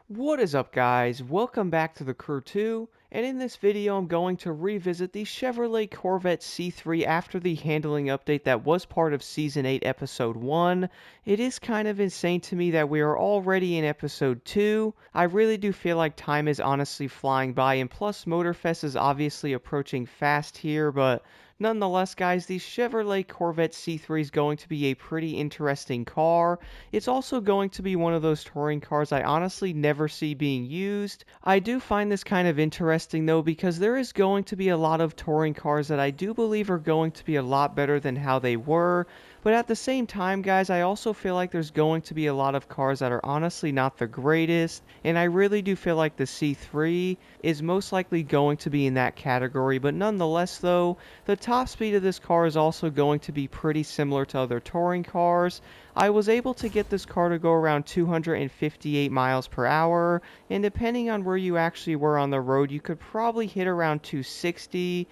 What is up, guys? Welcome back to the Crew 2, and in this video I'm going to revisit the Chevrolet Corvette C3 after the handling update that was part of Season 8 Episode 1. It is kind of insane to me that we are already in Episode 2. I really do feel like time is honestly flying by, and plus Motorfest is obviously approaching fast here, but nonetheless, guys, the Chevrolet Corvette C3 is going to be a pretty interesting car. It's also going to be one of those touring cars I honestly never see being used. I do find this kind of interesting though because there is going to be a lot of touring cars that I do believe are going to be a lot better than how they were. But at the same time, guys, I also feel like there's going to be a lot of cars that are honestly not the greatest. And I really do feel like the C3 is most likely going to be in that category. But nonetheless, though, the top speed of this car is also going to be pretty similar to other touring cars. I was able to get this car to go around 258 miles per hour, and depending on where you actually were on the road, you could probably hit around 260.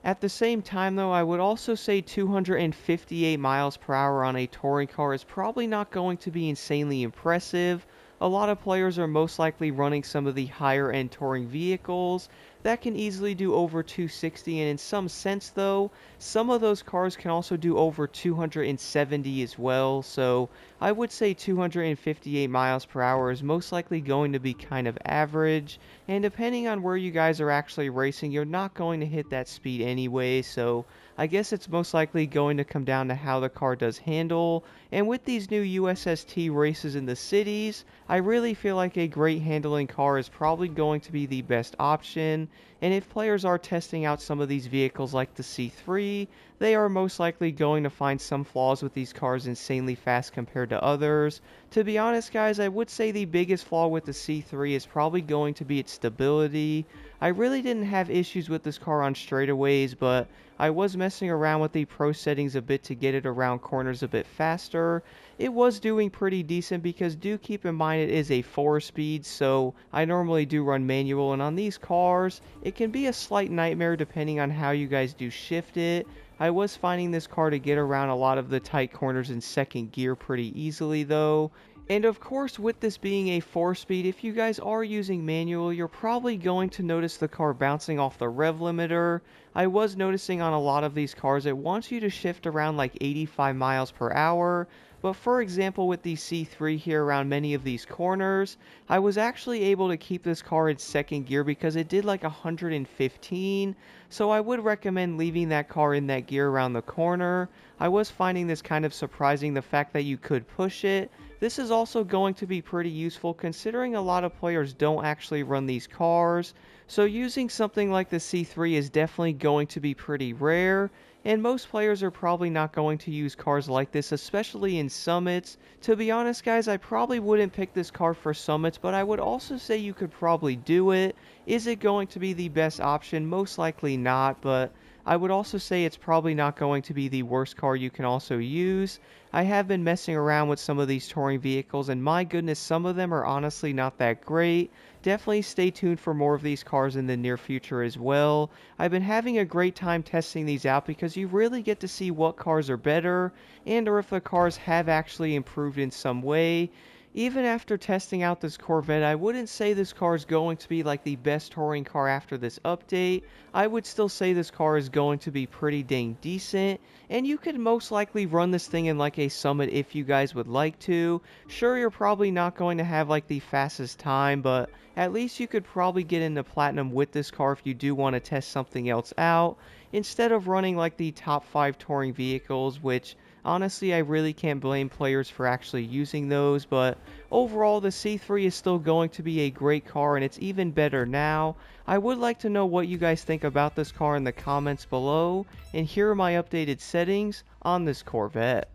At the same time, though, I would also say 258 miles per hour on a touring car is probably not going to be insanely impressive. A lot of players are most likely running some of the higher end touring vehicles that can easily do over 260, and in some sense though, some of those cars can also do over 270 as well, so I would say 258 miles per hour is most likely going to be kind of average, and depending on where you guys are actually racing, you're not going to hit that speed anyway, so I guess it's most likely going to come down to how the car does handle. And with these new USST races in the cities, I really feel like a great handling car is probably going to be the best option. And if players are testing out some of these vehicles like the C3, they are most likely going to find some flaws with these cars insanely fast compared to others. To be honest, guys, I would say the biggest flaw with the C3 is probably going to be its stability. I really didn't have issues with this car on straightaways, but I was messing around with the pro settings a bit to get it around corners a bit faster. It was doing pretty decent because do keep in mind it is a 4-speed, so I normally do run manual, and on these cars it can be a slight nightmare depending on how you guys do shift it. I was finding this car to get around a lot of the tight corners in second gear pretty easily though. And of course, with this being a 4-speed, if you guys are using manual, you're probably going to notice the car bouncing off the rev limiter. I was noticing on a lot of these cars, it wants you to shift around like 85 miles per hour. But for example, with the C3 here around many of these corners, I was actually able to keep this car in second gear because it did like 115. So I would recommend leaving that car in that gear around the corner. I was finding this kind of surprising, the fact that you could push it. This is also going to be pretty useful considering a lot of players don't actually run these cars. So using something like the C3 is definitely going to be pretty rare. And most players are probably not going to use cars like this, especially in summits. To be honest, guys, I probably wouldn't pick this car for summits, but I would also say you could probably do it. Is it going to be the best option? Most likely not, but I would also say it's probably not going to be the worst car you can also use. I have been messing around with some of these touring vehicles, and my goodness, some of them are honestly not that great. Definitely stay tuned for more of these cars in the near future as well. I've been having a great time testing these out because you really get to see what cars are better and or if the cars have actually improved in some way. Even after testing out this Corvette, I wouldn't say this car is going to be like the best touring car after this update. I would still say this car is going to be pretty dang decent, and you could most likely run this thing in like a summit if you guys would like to. Sure, you're probably not going to have like the fastest time, but at least you could probably get into platinum with this car if you do want to test something else out, instead of running like the top 5 touring vehicles, which honestly, I really can't blame players for actually using those, but overall, the C3 is still going to be a great car, and it's even better now. I would like to know what you guys think about this car in the comments below, and here are my updated settings on this Corvette.